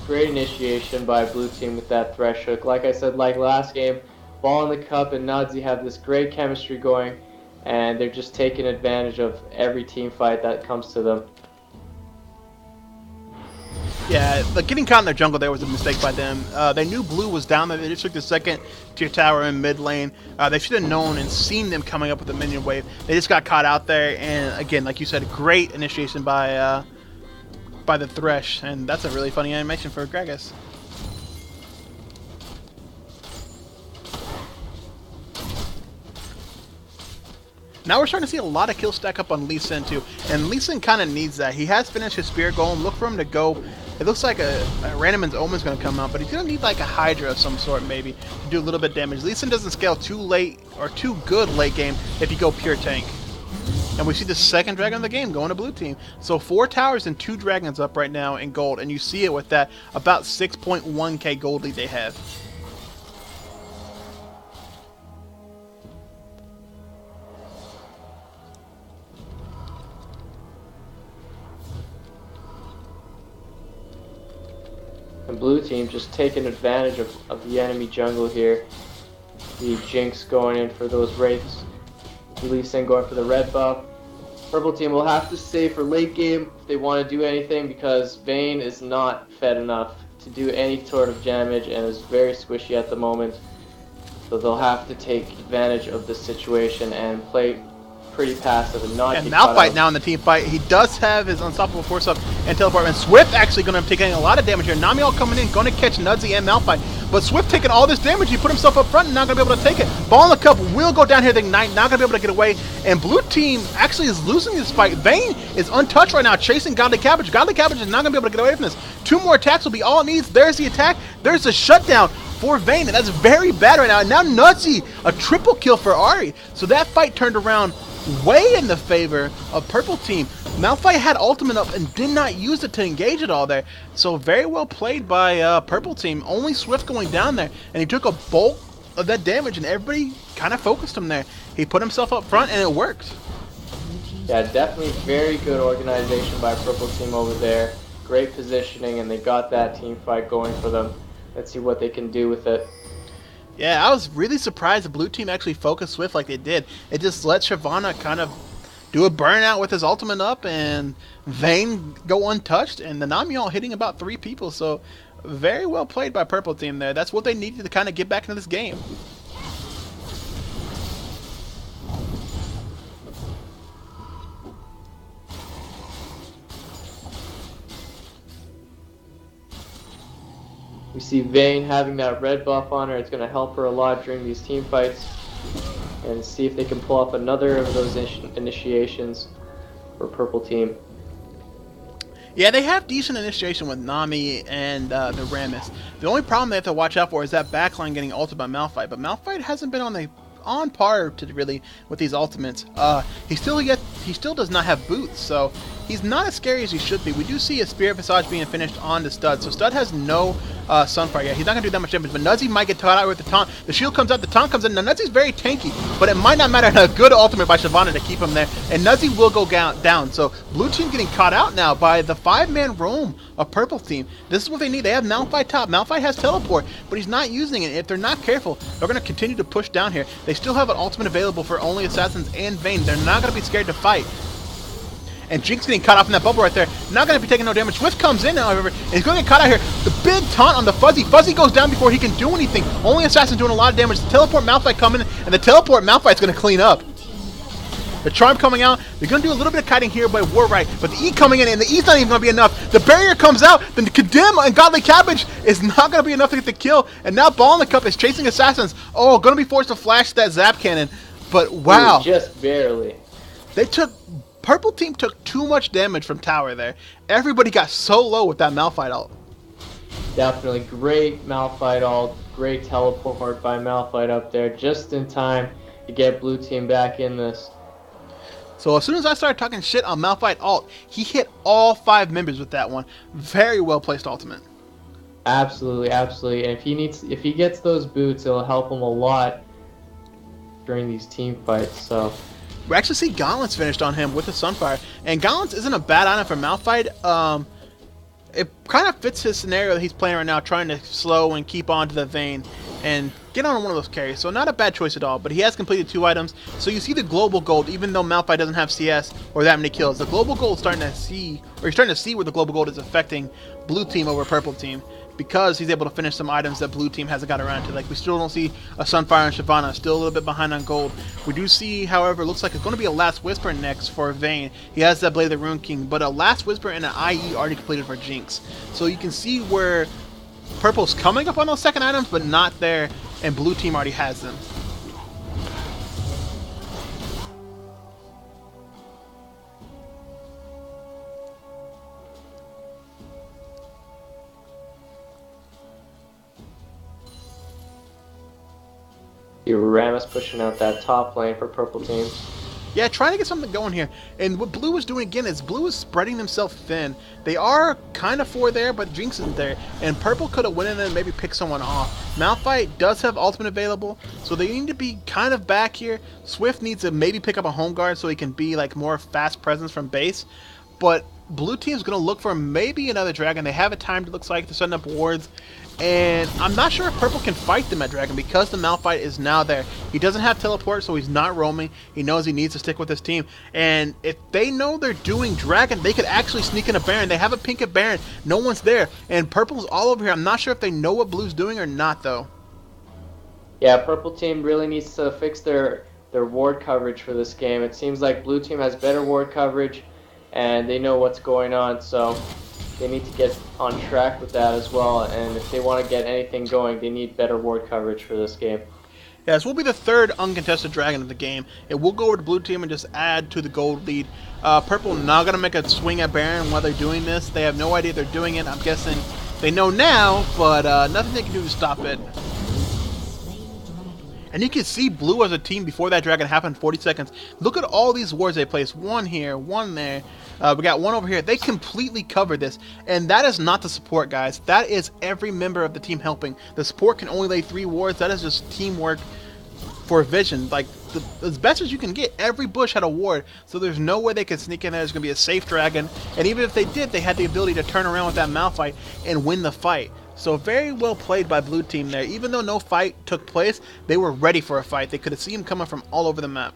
Great initiation by blue team with that Thresh hook. Like I said, like last game, Ball in the Cup and Nuzzy have this great chemistry going, and they're just taking advantage of every team fight that comes to them. Yeah, getting caught in their jungle there was a mistake by them. They knew blue was down there. They just took the 2nd tier tower in mid lane. They should have known and seen them coming up with a minion wave. They just got caught out there, and again, like you said, great initiation by the Thresh, and that's a really funny animation for Gragas. Now we're starting to see a lot of kills stack up on Lee Sin too, and Lee Sin kind of needs that. He has finished his Spirit Golem. Look for him to go. It looks like a Random's Omen's going to come out, but he's going to need like a Hydra of some sort maybe to do a little bit of damage. Lee Sin doesn't scale too late or too good late game if you go pure tank. And we see the second dragon of the game going to blue team. So 4 towers and 2 dragons up right now in gold. And you see it with that about 6.1k gold lead they have. And blue team just taking advantage of the enemy jungle here. The Jinx going in for those wraiths. Lee Sin going for the red buff. Purple team will have to save for late game if they want to do anything, because Vayne is not fed enough to do any sort of damage and is very squishy at the moment. So they'll have to take advantage of this situation and play pretty passive and not get caught Malphite out. now in the team fight. He does have his Unstoppable Force up and Teleport. And Swift actually going to be taking a lot of damage here. Namiel coming in, going to catch Nudzy and Malphite. But Swift taking all this damage. He put himself up front and not going to be able to take it. Ball in the cup will go down here. The Ignite not going to be able to get away. And blue team actually is losing this fight. Vayne is untouched right now, chasing Godly Cabbage. Godly Cabbage is not going to be able to get away from this. 2 more attacks will be all it needs. There's the attack. There's the shutdown for Vayne, and that's very bad right now. And now Nudzy, a triple kill for Ahri. So that fight turned around way in the favor of purple team. Malphite had ultimate up and did not use it to engage it all there. So very well played by purple team. Only Swift going down there, and he took a bulk of that damage, and everybody kind of focused him there. He put himself up front, and it worked. Yeah, definitely very good organization by purple team over there. Great positioning, and they got that team fight going for them. Let's see what they can do with it. Yeah, I was really surprised the blue team actually focused Swift like they did. It just let Shyvana kind of do a burnout with his ultimate up and Vayne go untouched, and the Namiel hitting about 3 people. So very well played by purple team there. That's what they needed to kind of get back into this game. We see Vayne having that red buff on her. It's going to help her a lot during these team fights. And see if they can pull up another of those initiations for purple team. Yeah, they have decent initiation with Nami and the Rammus. The only problem they have to watch out for is that backline getting ulted by Malphite. But Malphite hasn't been on par to really with these ultimates. He still does not have boots, so he's not as scary as he should be. We do see a Spirit Visage being finished on the Stud, so Stud has no Sunfire yet. He's not going to do that much damage, but Nudzy might get caught out with the taunt. The shield comes out, the taunt comes in. Now Nudzy's very tanky, but it might not matter. A good ultimate by Shyvana to keep him there, and Nudzy will go down. So blue team getting caught out now by the 5-man roam of purple team. This is what they need. They have Malphite top. Malphite has teleport, but he's not using it. If they're not careful, they're going to continue to push down here. They still have an ultimate available for only Assassins and Vayne. They're not going to be scared to fight. And Jinx getting caught off in that bubble right there. Not going to be taking no damage. Swift comes in, however, and he's going to get caught out here. The big taunt on the Fuzzy. Fuzzy goes down before he can do anything. Only Assassin doing a lot of damage. The teleport Malphite coming, and the teleport Malphite's going to clean up. The Charm coming out. They're going to do a little bit of kiting here by Warright, but the E coming in, and the E's not even going to be enough. The barrier comes out. Then the Condemn and Godly Cabbage is not going to be enough to get the kill. And now Ball in the Cup is chasing Assassins. Oh, going to be forced to flash that Zap Cannon. But wow. Ooh, just barely. Purple team took too much damage from tower there. Everybody got so low with that Malphite ult. Definitely great Malphite ult. Great teleport by Malphite up there just in time to get blue team back in this. So as soon as I started talking shit on Malphite ult, he hit all 5 members with that one. Very well placed ultimate. Absolutely, absolutely. And if he gets those boots, it'll help him a lot during these team fights. So we actually see Gauntlets finished on him with the Sunfire, and Gauntlets isn't a bad item for Malphite. It kind of fits his scenario that he's playing right now, trying to slow and keep on to the Vayne and get on one of those carries. So not a bad choice at all, but he has completed 2 items. So you see the global gold, even though Malphite doesn't have CS or that many kills, the global gold is starting to see, or you're starting to see where the global gold is affecting blue team over purple team, because he's able to finish some items that blue team hasn't got around to. Like, we still don't see a Sunfire and Shyvana, still a little bit behind on gold. We do see, however, it looks like it's going to be a Last Whisper next for Vayne. He has that Blade of the Rune King, but a Last Whisper and an IE already completed for Jinx. So you can see where purple's coming up on those second items, but not there, and blue team already has them. see Rammus pushing out that top lane for purple team. Yeah, trying to get something going here. And what Blue is doing again is Blue is spreading themselves thin. They are kind of 4 there, but Jinx isn't there. And Purple could have went in and maybe picked someone off. Malphite does have ultimate available, so they need to be kind of back here. Swift needs to maybe pick up a home guard so he can be like more fast presence from base. But Blue team's going to look for maybe another dragon. They have a time, it looks like, to send up wards. And I'm not sure if Purple can fight them at Dragon because the Malphite is now there. He doesn't have teleport, so he's not roaming. He knows he needs to stick with his team. And if they know they're doing Dragon, they could actually sneak in a Baron. They have a pink at Baron. No one's there. And Purple's all over here. I'm not sure if they know what Blue's doing or not, though. Yeah, purple team really needs to fix their ward coverage for this game. It seems like blue team has better ward coverage, and they know what's going on, so they need to get on track with that as well. And if they want to get anything going, they need better ward coverage for this game. Yeah, this will be the third uncontested dragon of the game. It will go over to blue team and just add to the gold lead. Purple not going to make a swing at Baron while they're doing this. They have no idea they're doing it. I'm guessing they know now, but nothing they can do to stop it. And you can see blue as a team before that dragon happened, 40 seconds. Look at all these wards they placed. One here, one there. We got one over here. They completely covered this. And that is not the support, guys. That is every member of the team helping. The support can only lay 3 wards. That is just teamwork for vision. Like, as best as you can get, every bush had a ward. So there's no way they could sneak in there. There's going to be a safe dragon. And even if they did, they had the ability to turn around with that Malphite and win the fight. So very well played by blue team there. Even though no fight took place, they were ready for a fight. They could have seen him coming from all over the map.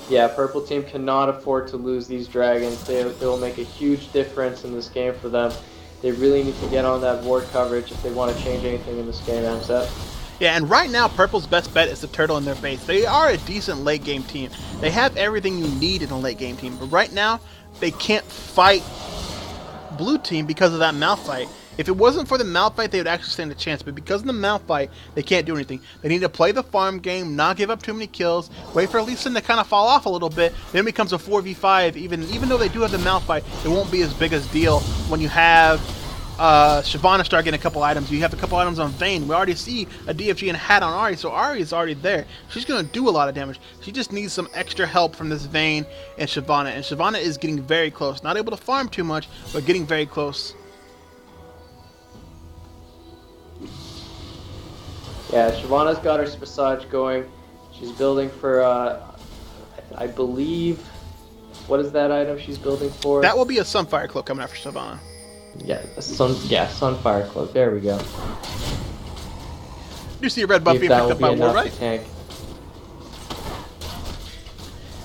Yeah, purple team cannot afford to lose these dragons. They will make a huge difference in this game for them. They really need to get on that ward coverage if they want to change anything in this game, MZ. Yeah, and right now, Purple's best bet is the turtle in their base. They are a decent late game team. They have everything you need in a late game team. But right now, they can't fight blue team because of that Malphite. If it wasn't for the Malphite, they would actually stand a chance. But because of the Malphite, they can't do anything. They need to play the farm game, not give up too many kills, wait for Lee Sin to kind of fall off a little bit. Then it becomes a 4v5. Even though they do have the Malphite, it won't be as big a deal when you have Shyvana start getting a couple items. You have a couple items on Vayne. We already see a DFG and hat on Ahri, so Ahri is already there. She's going to do a lot of damage. She just needs some extra help from this Vayne and Shyvana. And Shyvana is getting very close. Not able to farm too much, but getting very close. Yeah, Shyvana's got her Spisage going. She's building for, I believe, what is that item she's building for? That will be a Sunfire Cloak coming after Shyvana. Yeah, Sunfire Cloak. There we go. You see a red buff being picked up by Warright. Tank.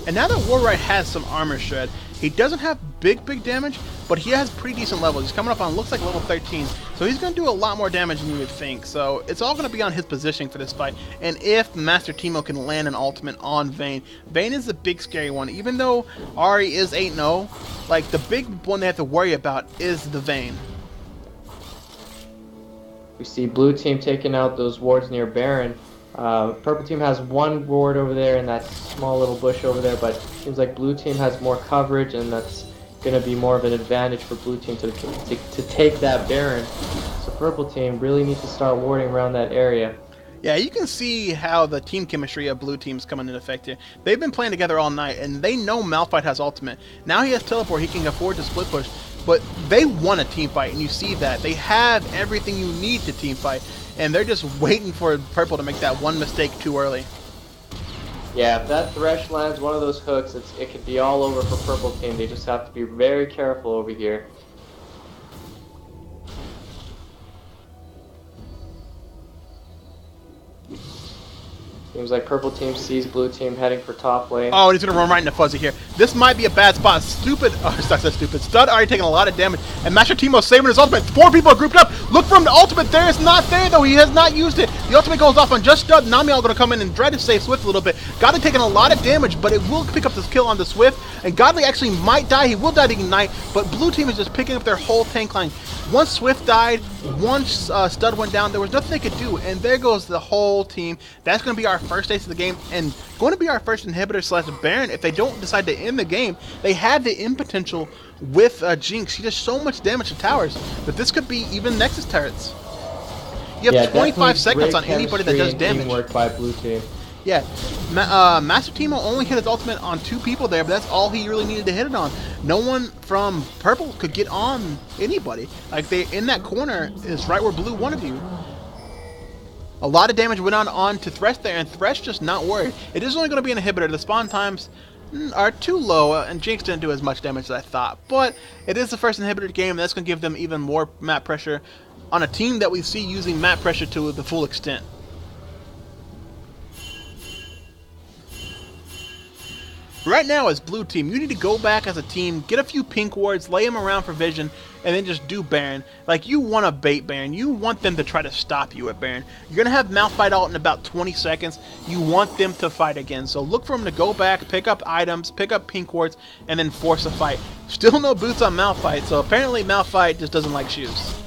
And now that Warright has some armor shred, he doesn't have big damage, but he has pretty decent levels. He's coming up on, looks like level 13, so he's going to do a lot more damage than you would think. So it's all going to be on his positioning for this fight. And if Master Teemo can land an ultimate on Vayne, Vayne is the big scary one. Even though Ahri is 8-0, like the big one they have to worry about is the Vayne. We see blue team taking out those wards near Baron. Purple team has one ward over there in that small little bush over there, but it seems like blue team has more coverage, and that's going to be more of an advantage for blue team to take that Baron. So purple team really needs to start warding around that area. Yeah, you can see how the team chemistry of blue team's coming into effect here. They've been playing together all night, and they know Malphite has ultimate. Now he has teleport, he can afford to split push, but they want a team fight, and you see that. They have everything you need to team fight, and they're just waiting for purple to make that one mistake too early. Yeah, if that Thresh lands one of those hooks, it could be all over for purple team. They just have to be very careful over here. Seems like purple team sees blue team heading for top lane. Oh, and he's going to run right into Fuzzy here. This might be a bad spot. Stupid. Oh, that's so stupid. Stud already taking a lot of damage. And Master Teemo saving his ultimate. 4 people are grouped up. Look for him. The ultimate there is not there, though. He has not used it. The ultimate goes off on just Stud. Namiel going to come in and try to save Swift a little bit. Godly taking a lot of damage, but it will pick up this kill on the Swift. And Godly actually might die. He will die to Ignite, but blue team is just picking up their whole tank line. Once Swift died, once Stud went down, there was nothing they could do. And there goes the whole team. That's going to be our first ace of the game, and going to be our first inhibitor / Baron. If they don't decide to end the game, they have the end potential with Jinx. She does so much damage to towers that this could be even Nexus turrets. You Yeah, have 25 definitely seconds great on anybody that chemistry does and damage. teamwork by blue team. Yeah, Master Teemo only hit his ultimate on 2 people there, but that's all he really needed to hit it on. No one from Purple could get on anybody. Like, they in that corner is right where Blue wanted you. A lot of damage went on to Thresh there, and Thresh just not worried. It is only going to be an inhibitor. The spawn times are too low, and Jinx didn't do as much damage as I thought. But it is the first inhibitor game, and that's going to give them even more map pressure on a team that we see using map pressure to the full extent. Right now, as Blue Team, you need to go back as a team, get a few pink wards, lay them around for vision, and then just do Baron. Like, you want to bait Baron. You want them to try to stop you at Baron. You're going to have Malphite out in about 20 seconds. You want them to fight again. So look for them to go back, pick up items, pick up pink wards, and then force a fight. Still no boots on Malphite, so apparently Malphite just doesn't like shoes.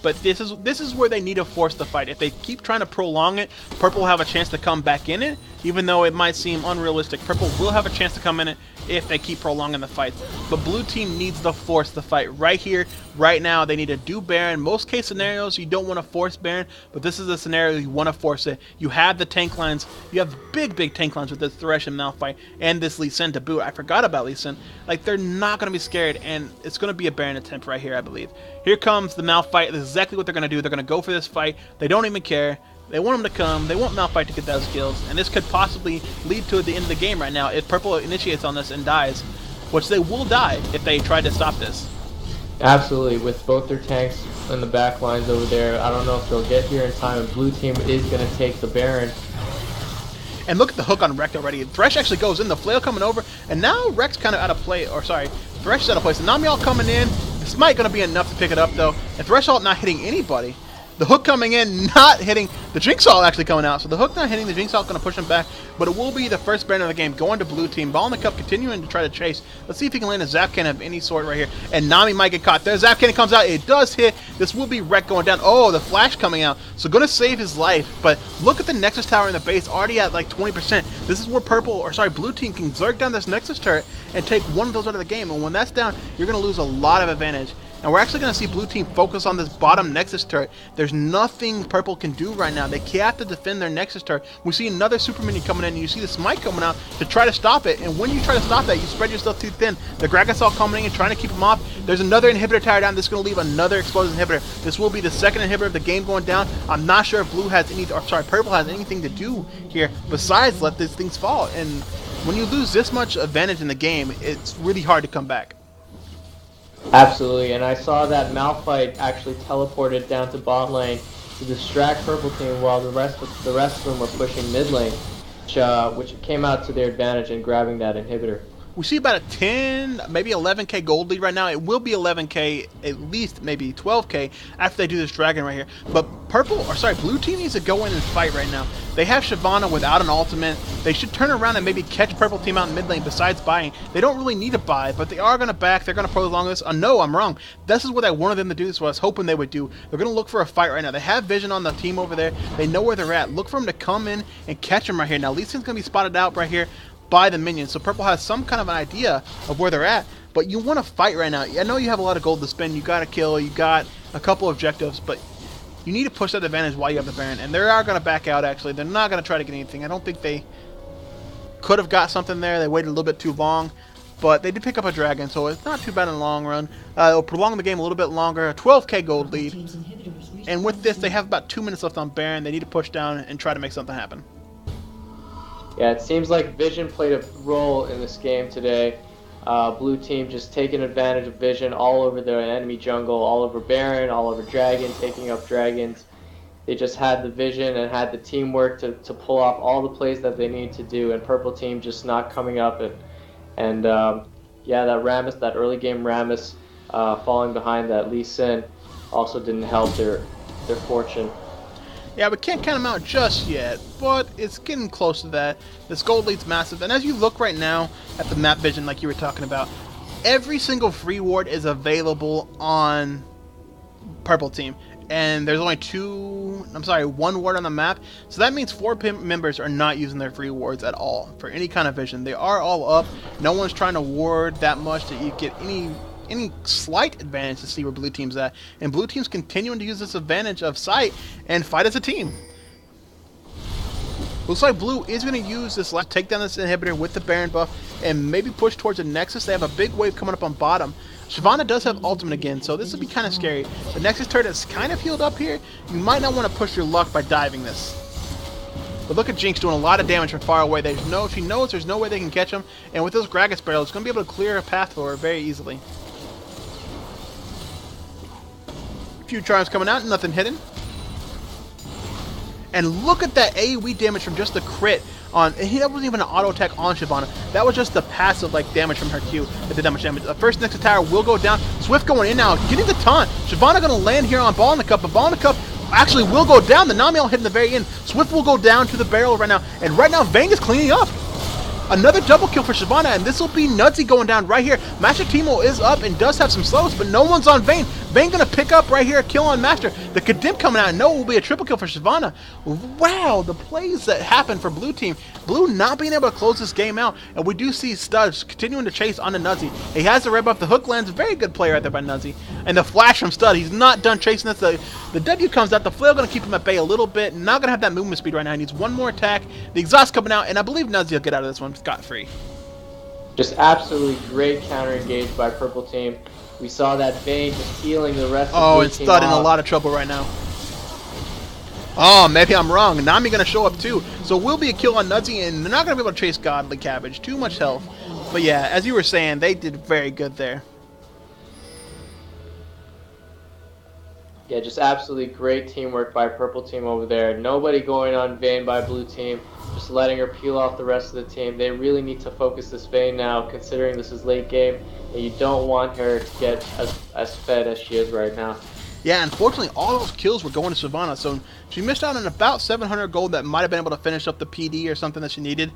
But this is where they need to force the fight. If they keep trying to prolong it, Purple will have a chance to come back in it. Even though it might seem unrealistic, Purple will have a chance to come in it if they keep prolonging the fights. But Blue Team needs to force the fight right here, right now. They need to do Baron. Most case scenarios, you don't want to force Baron, but this is a scenario you want to force it. You have the tank lines. You have big tank lines with this Thresh and Malphite and this Lee Sin to boot. I forgot about Lee Sin. Like, they're not going to be scared, and it's going to be a Baron attempt right here, I believe. Here comes the Malphite. This is exactly what they're going to do. They're going to go for this fight. They don't even care. They want him to come. They want Malphite to get those kills, and this could possibly lead to the end of the game right now if Purple initiates on this and dies, which they will die if they try to stop this. Absolutely, with both their tanks in the back lines over there, I don't know if they'll get here in time, and Blue Team is going to take the Baron. And look at the hook on Rekt already. Thresh actually goes in, the flail coming over, and now Rekt's kind of out of play, or sorry, Thresh is out of place. And Nami all coming in. This might going to be enough to pick it up, though. And Thresh ult not hitting anybody. The hook coming in, not hitting the Jinx ult actually coming out. So the hook not hitting the Jinx ult, going to push him back. But it will be the first Baron of the game going to Blue Team. Ball in the cup, continuing to try to chase. Let's see if he can land a Zap Cannon of any sort right here. And Nami might get caught. There, Zap Cannon comes out. It does hit. This will be Rekt going down. Oh, the flash coming out. So going to save his life. But look at the Nexus Tower in the base, already at like 20%. This is where Blue Team can zerk down this Nexus turret and take one of those out of the game. And when that's down, you're going to lose a lot of advantage. And we're actually going to see Blue Team focus on this bottom Nexus turret. There's nothing Purple can do right now. They have to defend their Nexus turret. We see another super minion coming in, and you see the Smite coming out to try to stop it. And when you try to stop that, you spread yourself too thin. The Gragasol coming in and trying to keep him off. There's another inhibitor tower down. This is going to leave another explosive inhibitor. This will be the second inhibitor of the game going down. I'm not sure if Purple has anything to do here besides let these things fall. And when you lose this much advantage in the game, it's really hard to come back. Absolutely, and I saw that Malphite actually teleported down to bot lane to distract Purple Team while the rest of them were pushing mid lane, which came out to their advantage in grabbing that inhibitor. We see about a 10, maybe 11k gold lead right now. It will be 11k, at least maybe 12k after they do this dragon right here. But Blue Team needs to go in and fight right now. They have Shyvana without an ultimate. They should turn around and maybe catch Purple Team out in mid lane besides buying. They don't really need to buy, but they are going to back. They're going to prolong this. No, I'm wrong. This is what I wanted them to do. This is what I was hoping they would do. They're going to look for a fight right now. They have vision on the team over there. They know where they're at. Look for them to come in and catch them right here. Now, Lee Sin's going to be spotted out right here by the minions, so Purple has some kind of an idea of where they're at, but you want to fight right now. I know you have a lot of gold to spend, you got a kill, you got a couple objectives, but you need to push that advantage while you have the Baron, and they are going to back out actually. They're not going to try to get anything. I don't think they could have got something there. They waited a little bit too long, but they did pick up a dragon, so it's not too bad in the long run. It'll prolong the game a little bit longer, a 12k gold lead, and with this they have about 2 minutes left on Baron. They need to push down and try to make something happen. Yeah, it seems like Vision played a role in this game today. Blue Team just taking advantage of Vision all over their enemy jungle, all over Baron, all over Dragon, taking up dragons. They just had the vision and had the teamwork to pull off all the plays that they need to do, and Purple Team just not coming up. And yeah, that early game Rammus falling behind that Lee Sin also didn't help their fortune. Yeah, we can't count them out just yet, but it's getting close to that. This gold lead's massive, and as you look right now at the map vision like you were talking about, every single free ward is available on Purple Team. And there's only one ward on the map, so that means 4 members are not using their free wards at all for any kind of vision. They are all up. No one's trying to ward that much that you get any slight advantage to see where blue team's at. And blue team's continuing to use this advantage of sight and fight as a team. Looks like blue is going to use this last take down this inhibitor with the Baron buff and maybe push towards the Nexus. They have a big wave coming up on bottom. Shyvana does have ultimate again, so this would be kind of scary. The Nexus turret is kind of healed up here. You might not want to push your luck by diving this. But look at Jinx doing a lot of damage from far away. She knows there's no way they can catch him, and with those Gragas barrels, it's going to be able to clear a path for her very easily. A few charms coming out, nothing hidden. And look at that AoE damage from just the crit on. That wasn't even an auto attack on Shyvana. That was just the passive like damage from her Q that did that much damage. The first Nexus tower will go down. Swift going in now, getting the taunt. Shyvana going to land here on Ball in the Cup, but Ball in the Cup actually will go down. The Namiel hit in the very end. Swift will go down to the barrel right now, and right now Vayne is cleaning up. Another double kill for Shyvana, and this will be Nudsy going down right here. Master Teemo is up and does have some slows, but no one's on Vayne. Vayne gonna pick up right here a kill on Master. The Kadimp coming out, and no, it will be a triple kill for Shyvana. Wow, the plays that happened for blue team. Blue not being able to close this game out, and we do see Studs continuing to chase on the Nudsy. He has the red buff, the hook lands, very good play right there by Nudsy. And the flash from Stud, he's not done chasing this. The W comes out, the flail gonna keep him at bay a little bit, not gonna have that movement speed right now. He needs one more attack. The exhaust coming out, and I believe Nudsy will get out of this one scot-free. Just absolutely great counter engaged by purple team. We saw that Vayne just healing the rest of the blue and team Stud in a off. lot of trouble right now. Oh, maybe I'm wrong. Nami gonna show up too. So will be a kill on Nudsy, and they're not gonna be able to chase Godly Cabbage. Too much health. But yeah, as you were saying, they did very good there. Yeah, just absolutely great teamwork by purple team over there. Nobody going on Vayne by blue team. Just letting her peel off the rest of the team. They really need to focus this Vayne now, considering this is late game, and you don't want her to get as fed as she is right now. Yeah, unfortunately, all those kills were going to Shyvana, so she missed out on about 700 gold that might have been able to finish up the PD or something that she needed.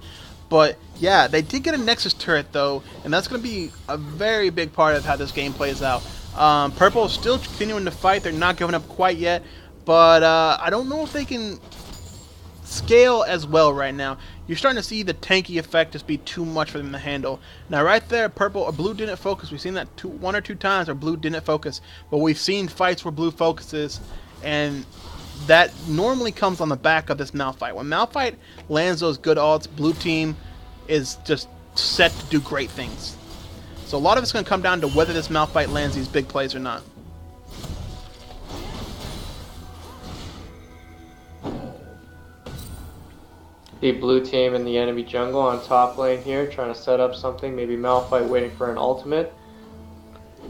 But yeah, they did get a Nexus turret though, and that's going to be a very big part of how this game plays out. Purple is still continuing to fight. They're not giving up quite yet, but I don't know if they can scale as well right now. You're starting to see the tanky effect just be too much for them to handle. Now right there, purple or blue didn't focus. We've seen that one or two times where blue didn't focus, but we've seen fights where blue focuses, and that normally comes on the back of this Malphite. When Malphite lands those good ults, blue team is just set to do great things. So a lot of it's going to come down to whether this Malphite lands these big plays or not. The blue team in the enemy jungle on top lane here, trying to set up something. Maybe Malphite waiting for an ultimate.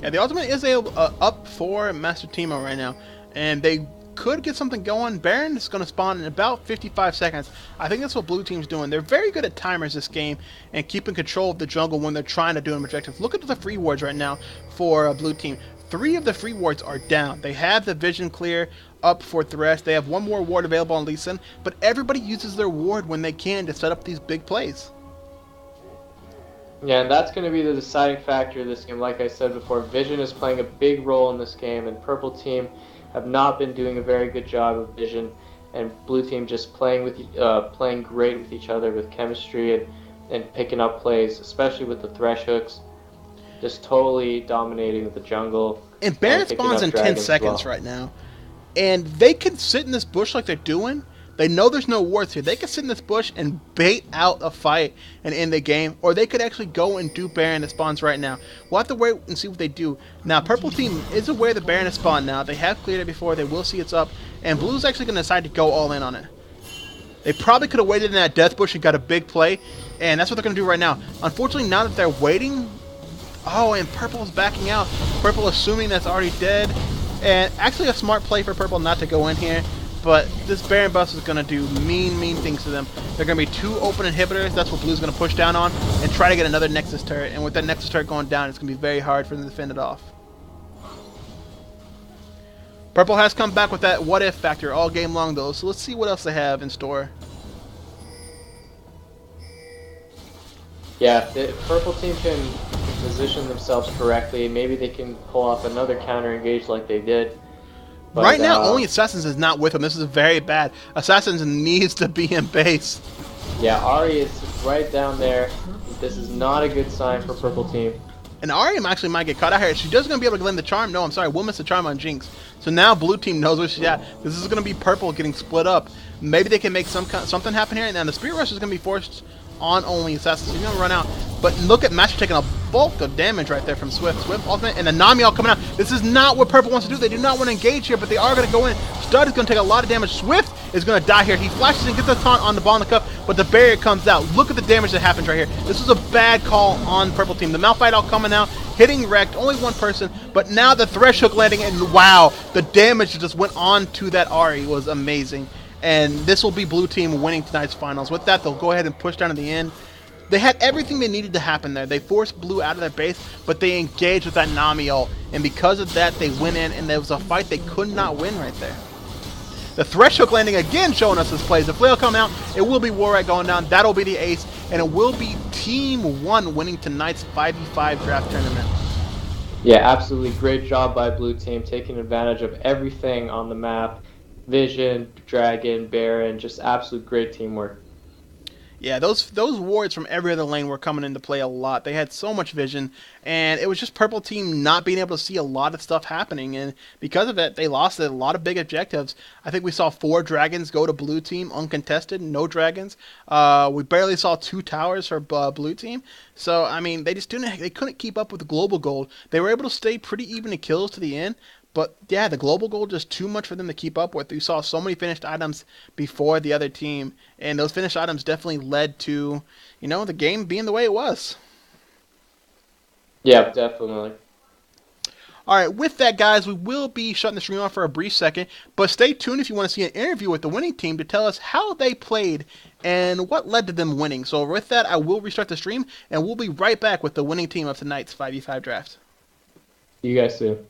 Yeah, the ultimate is up for Master Teemo right now, and they could get something going. Baron is going to spawn in about 55 seconds. I think that's what blue team's doing. They're very good at timers this game and keeping control of the jungle when they're trying to do an objective. Look at the free wards right now for blue team. 3 of the free wards are down. They have the vision clear up for Thresh. They have one more ward available on Lee Sin, but everybody uses their ward when they can to set up these big plays. Yeah, and that's going to be the deciding factor of this game. Like I said before, vision is playing a big role in this game, and purple team have not been doing a very good job of vision, and blue team just playing great with each other with chemistry and picking up plays, especially with the Thresh hooks. Just totally dominating the jungle. And Baron spawns in 10 seconds right now. And they can sit in this bush like they're doing. They know there's no wards here. They can sit in this bush and bait out a fight and end the game. Or they could actually go and do Baron that spawns right now. We'll have to wait and see what they do. Now, purple team is aware the Baron has spawned now. They have cleared it before. They will see it's up. And blue's actually going to decide to go all in on it. They probably could have waited in that death bush and got a big play. And that's what they're going to do right now. Unfortunately, now that they're waiting... Oh, and purple is backing out. Purple assuming that's already dead. And actually a smart play for purple not to go in here. But this Baron buff is going to do mean things to them. There are going to be 2 open inhibitors. That's what blue's going to push down on. And try to get another Nexus turret. And with that Nexus turret going down, it's going to be very hard for them to defend it off. Purple has come back with that what if factor all game long though. So let's see what else they have in store. Yeah, if the purple team can position themselves correctly, maybe they can pull off another counter engage like they did. But, right now, only Assassins is not with him. This is very bad. Assassins needs to be in base. Yeah, Ahri is right down there. This is not a good sign for purple team. And Ari actually might get caught out here. She does going to be able to land the charm. No, I'm sorry. We'll miss the charm on Jinx. So now blue team knows where she's at. This is going to be purple getting split up. Maybe they can make something happen here. And then the Spirit Rush is going to be forced on only Assassin. So he's going to run out. But look at Master taking a bulk of damage right there from Swift. Swift ultimate and the Nami all coming out. This is not what purple wants to do. They do not want to engage here, but they are going to go in. Stud is going to take a lot of damage. Swift is going to die here. He flashes and gets the taunt on the ball in the cup, but the barrier comes out. Look at the damage that happens right here. This was a bad call on purple team. The Malphite all coming out, hitting wrecked, only one person, but now the Thresh Hook landing, and wow, the damage that just went on to that Ari was amazing. And this will be blue team winning tonight's finals. With that, they'll go ahead and push down to the end. They had everything they needed to happen there. They forced blue out of their base, but they engaged with that Nami ult, and because of that, they went in, and there was a fight they could not win right there. The Thresh Hook landing again showing us his plays. The flail come out, it will be Warwick going down, that'll be the ace, and it will be Team 1 winning tonight's 5v5 draft tournament. Yeah, absolutely great job by blue team, taking advantage of everything on the map. Vision, Dragon, Baron, just absolute great teamwork. Yeah, those wards from every other lane were coming into play a lot. They had so much vision, and it was just purple team not being able to see a lot of stuff happening, and because of it, they lost a lot of big objectives. I think we saw 4 dragons go to blue team uncontested, no dragons. We barely saw 2 towers for blue team. So I mean, they couldn't keep up with the global gold. They were able to stay pretty even in kills to the end. But yeah, the global gold just too much for them to keep up with. We saw so many finished items before the other team, and those finished items definitely led to, you know, the game being the way it was. Yeah, definitely. All right, with that, guys, we will be shutting the stream off for a brief second, but stay tuned if you want to see an interview with the winning team to tell us how they played and what led to them winning. So with that, I will restart the stream, and we'll be right back with the winning team of tonight's 5v5 draft. See you guys soon.